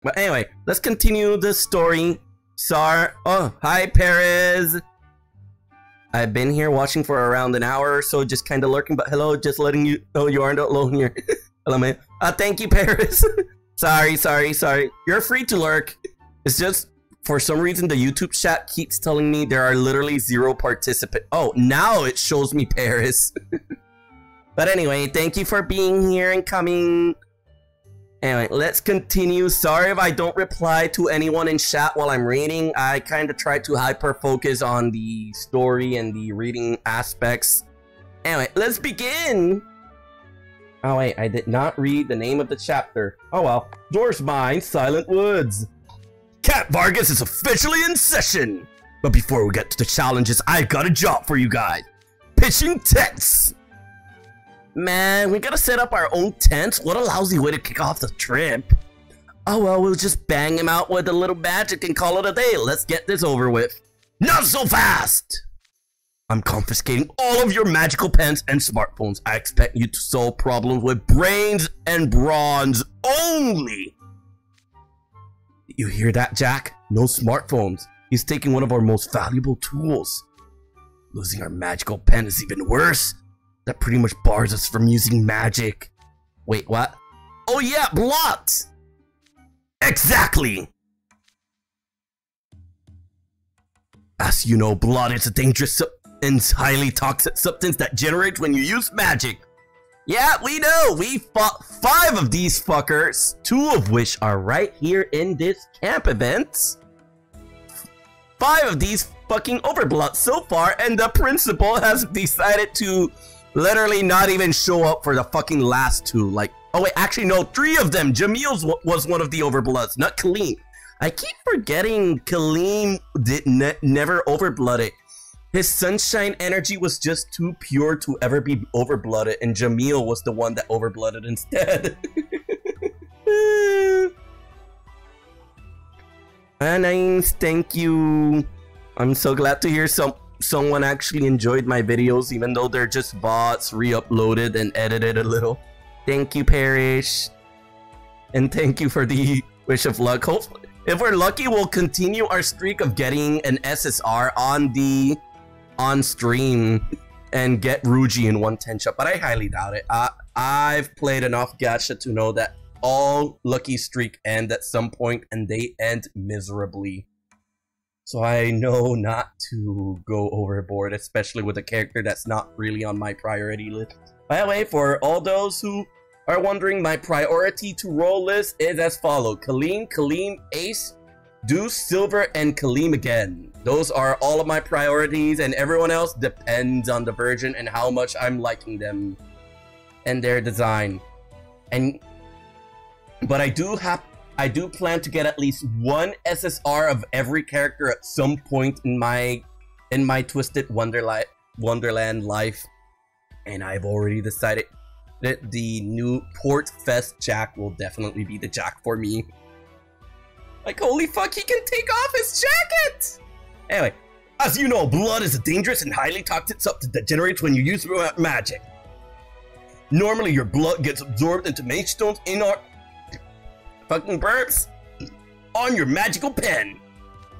But anyway, let's continue the story. Oh, hi, Perez. I've been here watching for around an hour or so, just kind of lurking, but hello, just letting you know you aren't alone here. Hello, man. Thank you, Paris. Sorry. You're free to lurk. It's just, for some reason, the YouTube chat keeps telling me there are literally 0 participants. Oh, now it shows me Paris. But anyway, thank you for being here and coming. Anyway, let's continue. Sorry if I don't reply to anyone in chat while I'm reading. I kind of try to hyper-focus on the story and the reading aspects. Anyway, let's begin! Oh wait, I did not read the name of the chapter. Oh well. Doors Mine, Silent Woods. Camp Vargas is officially in session! But before we get to the challenges, I've got a job for you guys. Pitching tents! Man, we gotta set up our own tents? What a lousy way to kick off the trip. Oh well, we'll just bang him out with a little magic and call it a day. Let's get this over with. Not so fast! I'm confiscating all of your magical pens and smartphones. I expect you to solve problems with brains and bronze only. You hear that, Jack? No smartphones. He's taking one of our most valuable tools. Losing our magical pen is even worse. That pretty much bars us from using magic. Wait, what? Oh yeah, blot! Exactly! As you know, blood is a dangerous and highly toxic substance that generates when you use magic. Yeah, we know! We fought 5 of these fuckers, 2 of which are right here in this camp event. 5 of these fucking overbloods so far, and the principal has decided to literally not even show up for the fucking last 2. Like, oh wait, actually no, 3 of them. Jamil's was one of the overbloods, not Kaleem. I keep forgetting Kaleem never overblooded. His sunshine energy was just too pure to ever be overblooded, and Jamil was the one that overblooded instead. Nice, thank you. I'm so glad to hear someone actually enjoyed my videos, even though they're just bots, re-uploaded and edited a little. Thank you, Parrish. And thank you for the wish of luck. Hopefully, if we're lucky, we'll continue our streak of getting an SSR on stream and get Ruji in 110 shot, but I highly doubt it. I've played enough gacha to know that all lucky streak end at some point, and they end miserably. So I know not to go overboard, especially with a character that's not really on my priority list. By the way, for all those who are wondering, my priority to roll list is as follows. Kaleem, Ace, Deuce, Silver, and Kaleem again. Those are all of my priorities, and everyone else depends on the version and how much I'm liking them and their design. But I do plan to get at least 1 SSR of every character at some point in my Twisted Wonderland life, and I've already decided that the new Port Fest Jack will definitely be the Jack for me. Like, holy fuck, he can take off his jacket! Anyway, as you know, blood is a dangerous and highly toxic substance that generates when you use magic. Normally, your blood gets absorbed into mage stones in our fucking burps on your magical pen.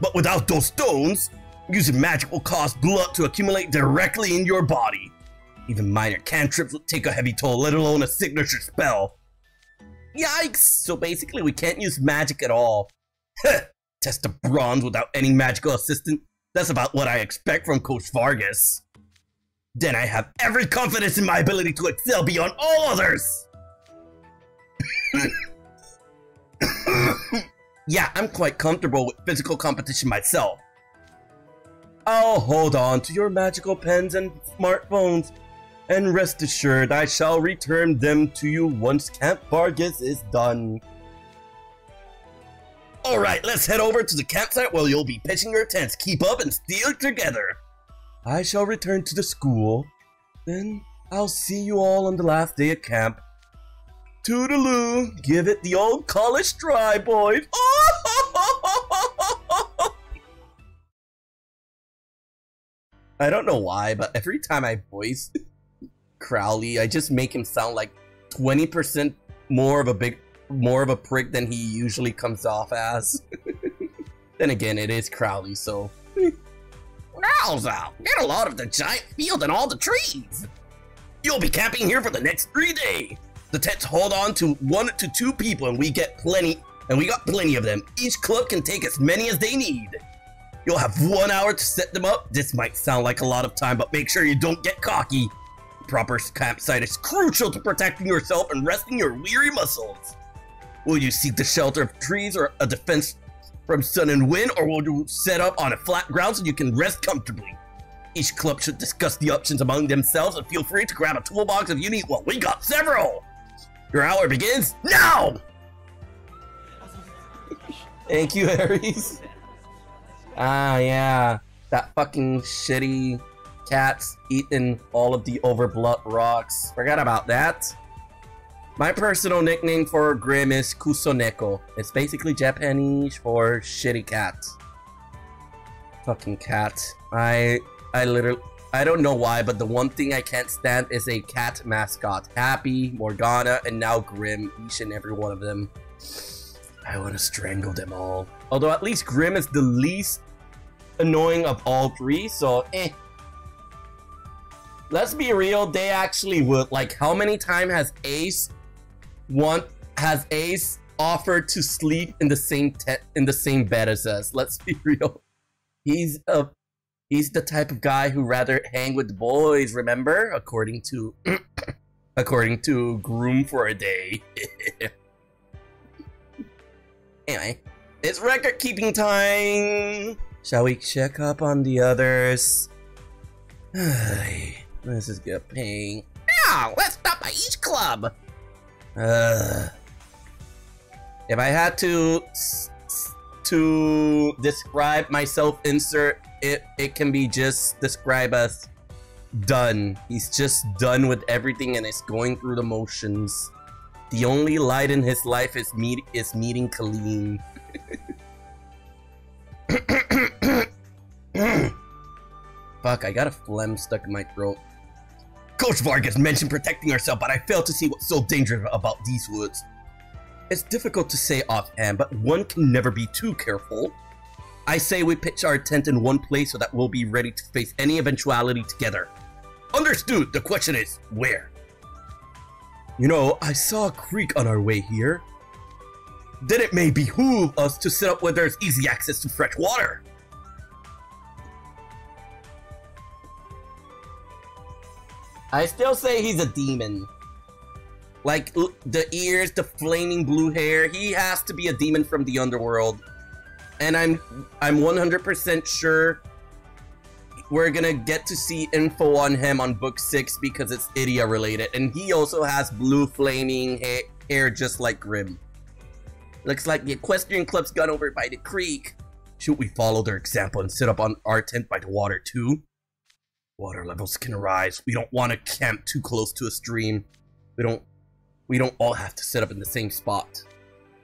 But without those stones, using magic will cause blood to accumulate directly in your body. Even minor cantrips will take a heavy toll, let alone a signature spell. Yikes! So basically, we can't use magic at all. Test the bronze without any magical assistance. That's about what I expect from Coach Vargas. Then I have every confidence in my ability to excel beyond all others. Yeah, I'm quite comfortable with physical competition myself. I'll hold on to your magical pens and smartphones, and rest assured I shall return them to you once Camp Vargas is done. Alright, let's head over to the campsite where you'll be pitching your tents. Keep up and stick together. I shall return to the school. Then I'll see you all on the last day of camp. Toodaloo! Give it the old college try, boys! I don't know why, but every time I voice Crowley, I just make him sound like 20% more of a big more of a prick than he usually comes off as. Then again, it is Crowley, so... Wowza! Get a load of the giant field and all the trees! You'll be camping here for the next 3 days! The tents hold on to 1 to 2 people and we got plenty of them. Each club can take as many as they need. You'll have 1 hour to set them up. This might sound like a lot of time, but make sure you don't get cocky. Proper campsite is crucial to protecting yourself and resting your weary muscles. Will you seek the shelter of trees or a defense from sun and wind, or will you set up on a flat ground so you can rest comfortably? Each club should discuss the options among themselves and feel free to grab a toolbox if you need one. We got several! Your hour begins now! Thank you, Aries. Ah, yeah. That fucking shitty cat's eating all of the overblood rocks. Forgot about that. My personal nickname for Grim is Kusoneko. It's basically Japanese for shitty cat. Fucking cat. I don't know why, but the one thing I can't stand is a cat mascot. Happy, Morgana, and now Grim. Each and every one of them. I want to strangle them all. Although at least Grim is the least annoying of all 3, so eh. Let's be real, they actually would. Like, how many times has Ace offered to sleep in the same bed as us? Let's be real. He's the type of guy who rather hang with the boys, remember? According to Groom for a Day. Anyway, it's record keeping time. Shall we check up on the others? This is good pain. Now, let's stop by each club. If I had to describe myself, insert it can be just described as done. He's just done with everything and is going through the motions. The only light in his life is meeting Colleen. Fuck, I got a phlegm stuck in my throat. Coach Vargas mentioned protecting ourselves, but I failed to see what's so dangerous about these woods. It's difficult to say offhand, but one can never be too careful. I say we pitch our tent in one place so that we'll be ready to face any eventuality together. Understood. The question is, where? You know, I saw a creek on our way here. Then it may behoove us to set up where there's easy access to fresh water. I still say he's a demon. Like, the ears, the flaming blue hair, he has to be a demon from the underworld. And I'm 100% sure we're gonna get to see info on him on book 6 because it's Idia related. And he also has blue flaming hair just like Grim. Looks like the equestrian club's gone over by the creek. Should we follow their example and set up on our tent by the water too? Water levels can rise. We don't want to camp too close to a stream. We don't all have to set up in the same spot.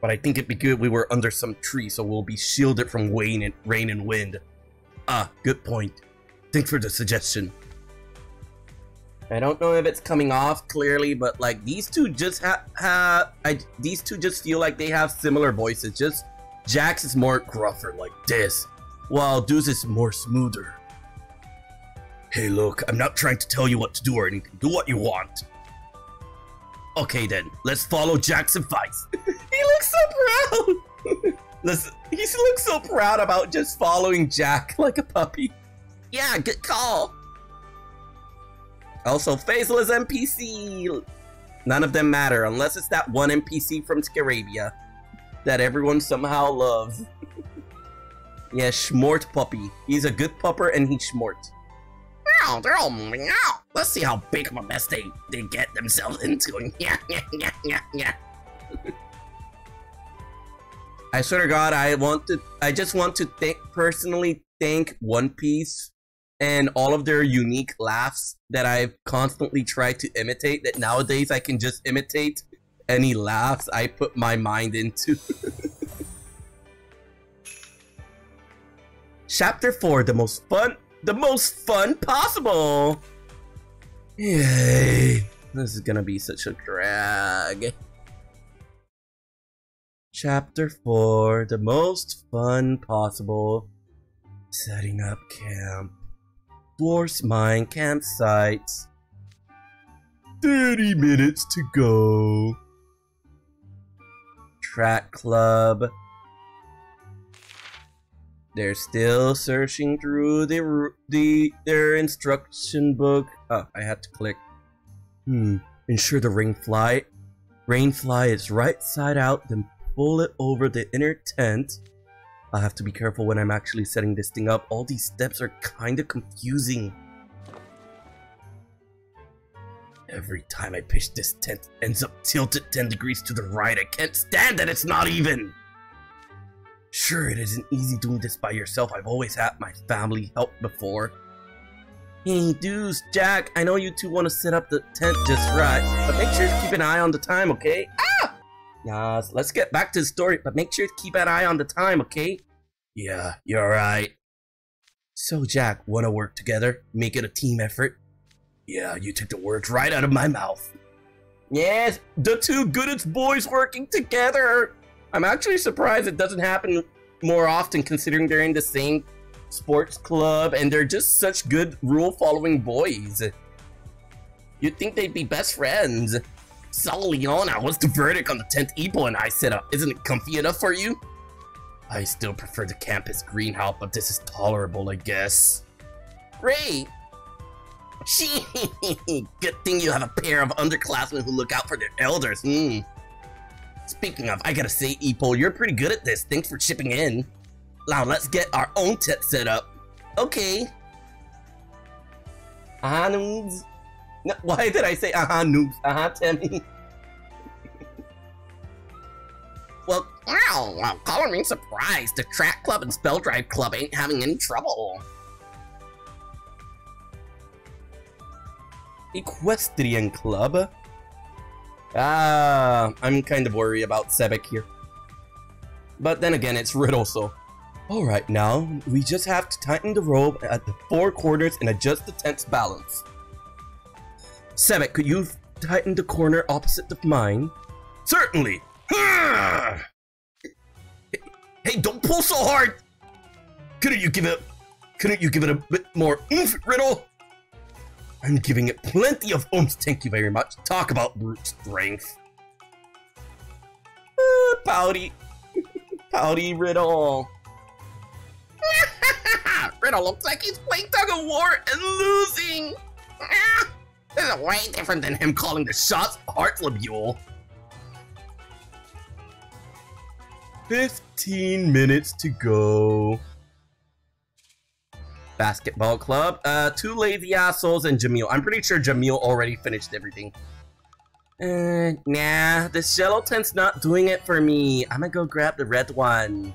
But I think it'd be good we were under some tree so we'll be shielded from rain and wind. Ah, good point. Thanks for the suggestion. I don't know if it's coming off clearly, but like these two just these two just feel like they have similar voices. Just Jax is more gruffer like this, while Deuce is more smoother. Hey look, I'm not trying to tell you what to do or anything. Do what you want. Okay then, let's follow Jack's advice. He looks so proud! Listen, he looks so proud about just following Jack like a puppy. Yeah, good call. Also, faceless NPC. None of them matter unless it's that one NPC from Scarabia that everyone somehow loves. Yeah, Schmort Puppy. He's a good pupper and he's Schmort. Wow, they're all moving out. Let's see how big of a mess they get themselves into. Yeah. I swear to God, I just want to personally thank One Piece and all of their unique laughs that I've constantly tried to imitate, that nowadays I can just imitate any laughs I put my mind into. Chapter 4, the most fun possible! Yay! This is gonna be such a drag. Chapter 4, the most fun possible. Setting up camp. Dwarf's Mine campsite. 30 minutes to go. Track club. They're still searching through their instruction book. Oh, I had to click. Ensure the rainfly is right side out, then pull it over the inner tent. I'll have to be careful when I'm actually setting this thing up. All these steps are kinda confusing. Every time I pitch this tent, it ends up tilted 10 degrees to the right. I can't stand that it's not even. Sure, it isn't easy doing this by yourself. I've always had my family help before. Hey, dudes, Jack, I know you two want to set up the tent just right, but make sure to keep an eye on the time, okay? Ah! Yes, let's get back to the story, but make sure to keep an eye on the time, okay? Yeah, you're right. So, Jack, wanna work together? Make it a team effort? Yeah, you took the words right out of my mouth. Yes, the two goodest boys working together! I'm actually surprised it doesn't happen more often considering they're in the same sports club and they're just such good rule-following boys. You'd think they'd be best friends. So, Leona, what's the verdict on the tent Ipo and I set up? Isn't it comfy enough for you? I still prefer the campus greenhouse, but this is tolerable, I guess. Great! Good thing you have a pair of underclassmen who look out for their elders. Speaking of, I gotta say, Ipo, you're pretty good at this. Thanks for chipping in. Now, let's get our own tent set up. Okay. Noobs. No, why did I say noobs? Timmy. Well, wow, color me surprised. The track club and spell drive club ain't having any trouble. Equestrian club? I'm kind of worried about Sebek here. But then again, it's Riddle, so... Alright, now, we just have to tighten the rope at the 4 corners and adjust the tent's balance. Sebek, could you tighten the corner opposite of mine? Certainly! Hey, don't pull so hard! Couldn't you give it a bit more oomph, Riddle? I'm giving it plenty of oomph, thank you very much. Talk about brute strength. Pouty. Pouty Riddle. Riddle looks like he's playing tug-of-war and losing. This is way different than him calling the shots Hartlebule. 15 minutes to go. Basketball club. 2 lazy assholes and Jamil. I'm pretty sure Jamil already finished everything. Nah, this yellow tent's not doing it for me. I'm gonna go grab the red one.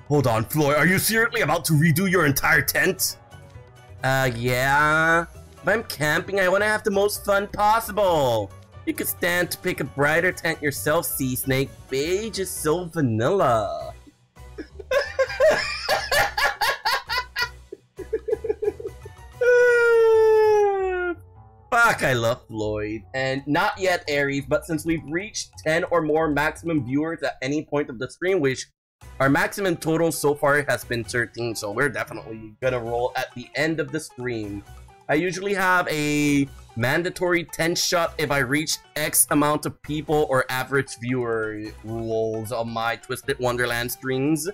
Hold on, Floyd, are you seriously about to redo your entire tent? Yeah. If I'm camping, I want to have the most fun possible. You could stand to pick a brighter tent yourself, Sea Snake. Beige is so vanilla. Fuck, I love Floyd. And not yet Aries, but since we've reached 10 or more maximum viewers at any point of the stream, which our maximum total so far has been 13, so we're definitely gonna roll at the end of the stream. I usually have a mandatory 10 shot if I reach X amount of people or average viewer rules on my Twisted Wonderland streams.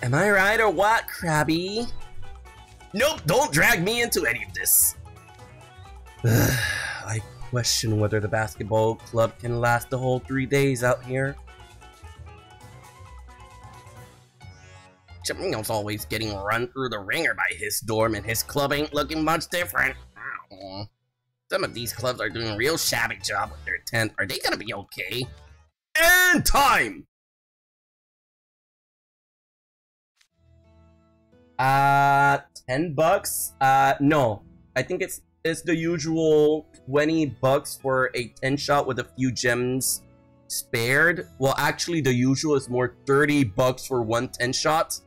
Am I right or what, Krabby? Nope, don't drag me into any of this. I question whether the basketball club can last the whole 3 days out here. Jamil's always getting run through the ringer by his dorm, and his club ain't looking much different. Some of these clubs are doing a real shabby job with their tent. Are they gonna be okay? And time! 10 bucks? No. I think it's the usual 20 bucks for a 10 shot with a few gems spared. Well, actually, the usual is more 30 bucks for one 10 shot.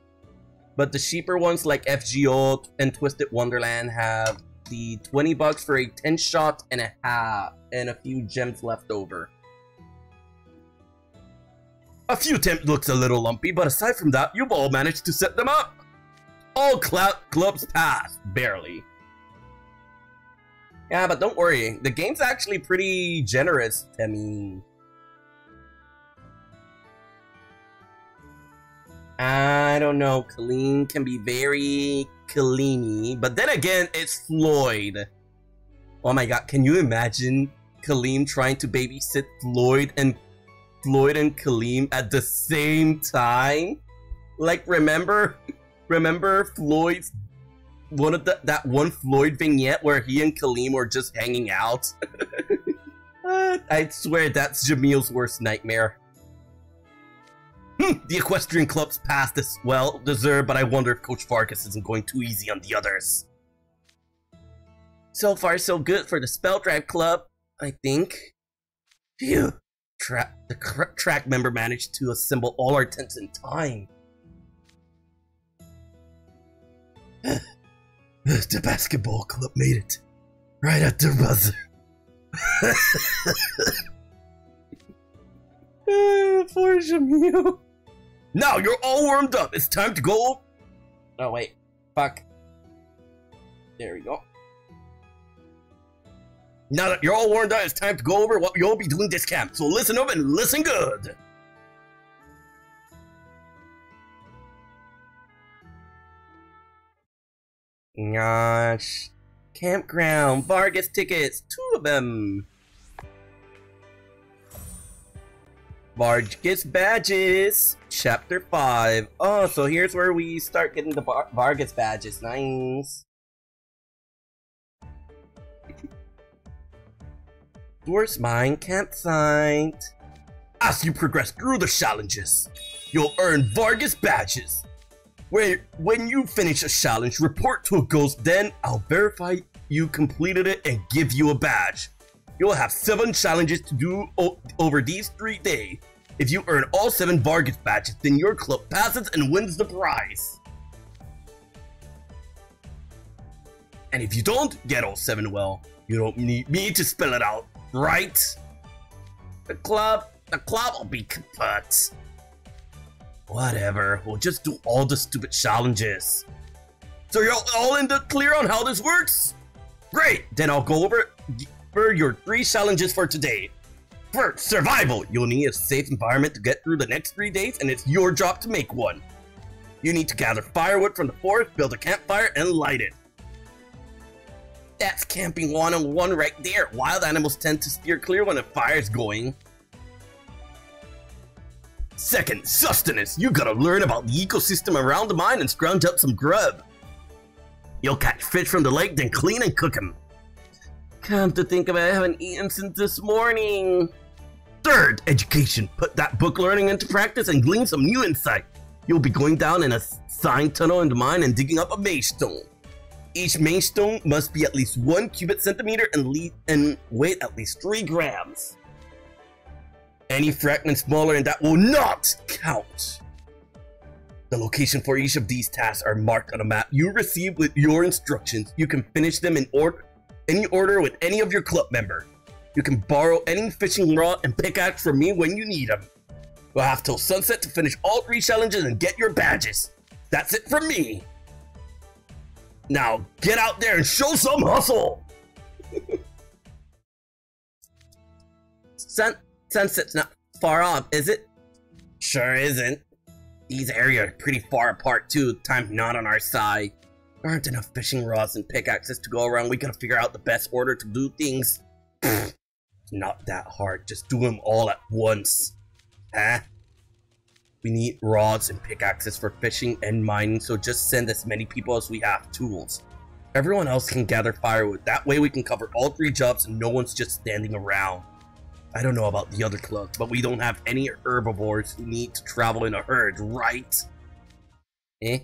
But the cheaper ones like FGO and Twisted Wonderland have the 20 bucks for a 10 shot and a half and a few gems left over. A few attempts looks a little lumpy, but aside from that, you've all managed to set them up. All clubs passed, barely. Yeah, but don't worry, the game's actually pretty generous, I mean. I don't know, Colleen can be very Colleen-y, but then again, it's Floyd. Oh my god, can you imagine Colleen trying to babysit Floyd and Colleen at the same time? Like, remember Floyd's that one Floyd vignette where he and Kaleem were just hanging out? I swear that's Jamil's worst nightmare. The equestrian club's passed as well deserved, but I wonder if Coach Vargas isn't going too easy on the others. So far so good for the Spell Drive Club, I think. Phew. The track member managed to assemble all our tents in time. The basketball club made it. Right at the buzzer. Poor Jamil. Now you're all warmed up. It's time to go. Oh, wait. Fuck. There we go. Now that you're all warmed up, it's time to go over what you'll be doing this camp. So listen up and listen good. Gosh. Campground. Vargas tickets. 2 of them. Vargas badges. Chapter 5. Oh, so here's where we start getting the Vargas badges. Nice. Tourist Mine Campsite. As you progress through the challenges, you'll earn Vargas badges. When you finish a challenge, report to a ghost, then I'll verify you completed it and give you a badge. You'll have 7 challenges to do over these 3 days. If you earn all 7 Vargas badges, then your club passes and wins the prize. And if you don't get all 7, well, you don't need me to spell it out, right? The club will be kaput. Whatever, we'll just do all the stupid challenges. So you're all in the clear on how this works? Great, then I'll go over your 3 challenges for today. First, survival. You'll need a safe environment to get through the next 3 days, and it's your job to make one. You need to gather firewood from the forest, build a campfire, and light it. That's camping 101 right there. Wild animals tend to steer clear when a fire's going. Second, sustenance. You gotta learn about the ecosystem around the mine and scrounge up some grub. You'll catch fish from the lake, then clean and cook them. Come to think of it, I haven't eaten since this morning. Third, education. Put that book learning into practice and glean some new insight. You'll be going down in a signed tunnel in the mine and digging up a maze stone. Each maze stone must be at least 1 cubic centimeter and weigh at least 3 grams. Any fragment smaller than that will not count. The location for each of these tasks are marked on a map you receive with your instructions. You can finish them in any order with any of your club member. You can borrow any fishing rod and pickaxe from me when you need them. You'll have till sunset to finish all 3 challenges and get your badges. That's it from me. Now get out there and show some hustle. Sunset's not far off, is it? Sure isn't. These areas are pretty far apart too, time's not on our side. There aren't enough fishing rods and pickaxes to go around, we gotta figure out the best order to do things. It's not that hard, just do them all at once. Huh? We need rods and pickaxes for fishing and mining, so just send as many people as we have tools. Everyone else can gather firewood, that way we can cover all 3 jobs and no one's just standing around. I don't know about the other clubs, but we don't have any herbivores who need to travel in a herd, right? Eh?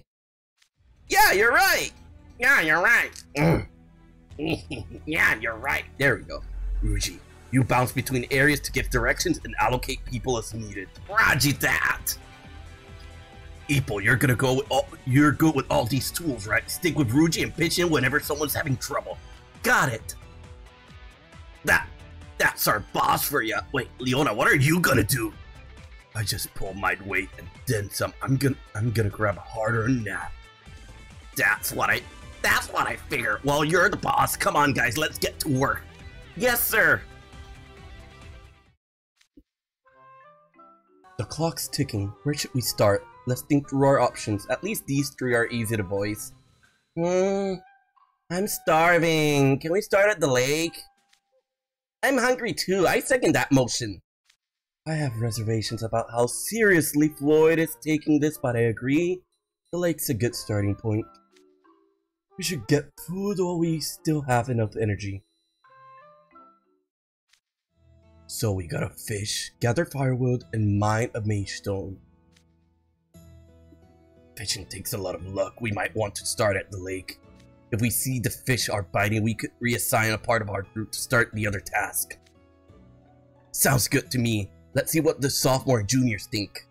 Yeah, you're right! Yeah, you're right! Yeah, you're right! There we go. Ruji, you bounce between areas to give directions and allocate people as needed. Roger that! Ipo, you're good with all these tools, right? Stick with Ruji and pitch in whenever someone's having trouble. Got it! That's our boss for you. Wait, Leona, what are you gonna do? I just pulled my weight and then some. I'm gonna grab a harder nap. That's what I figure. Well, you're the boss. Come on, guys, let's get to work. Yes, sir. The clock's ticking. Where should we start? Let's think through our options. At least these three are easy to voice. I'm starving. Can we start at the lake? I'm hungry too. I second that motion. I have reservations about how seriously Floyd is taking this, but I agree. The lake's a good starting point. We should get food while we still have enough energy. So we gotta fish, gather firewood, and mine a mage stone. Fishing takes a lot of luck. We might want to start at the lake. If we see the fish are biting, we could reassign a part of our group to start the other task. Sounds good to me. Let's see what the sophomore and juniors think.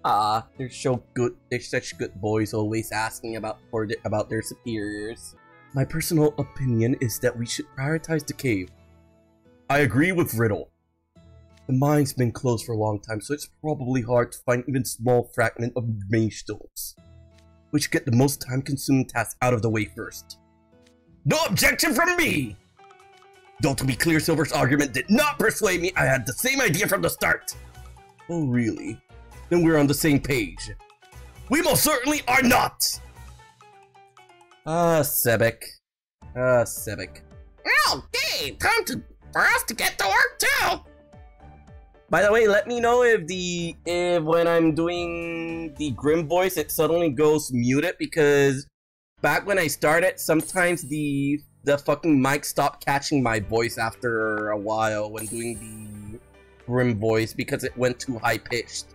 They're so good. They're such good boys, always asking about their superiors. My personal opinion is that we should prioritize the cave. I agree with Riddle. The mine's been closed for a long time, so it's probably hard to find even small fragment of mage stones. We should get the most time-consuming task out of the way first. No objection from me! Though to be clear, Silver's argument did not persuade me. I had the same idea from the start. Oh really? Then we're on the same page. We most certainly are not! Sebek. Sebek. Okay, time for us to get to work too! By the way, let me know if when I'm doing the Grim voice, it suddenly goes muted, because back when I started, sometimes the fucking mic stopped catching my voice after a while when doing the Grim voice because it went too high pitched.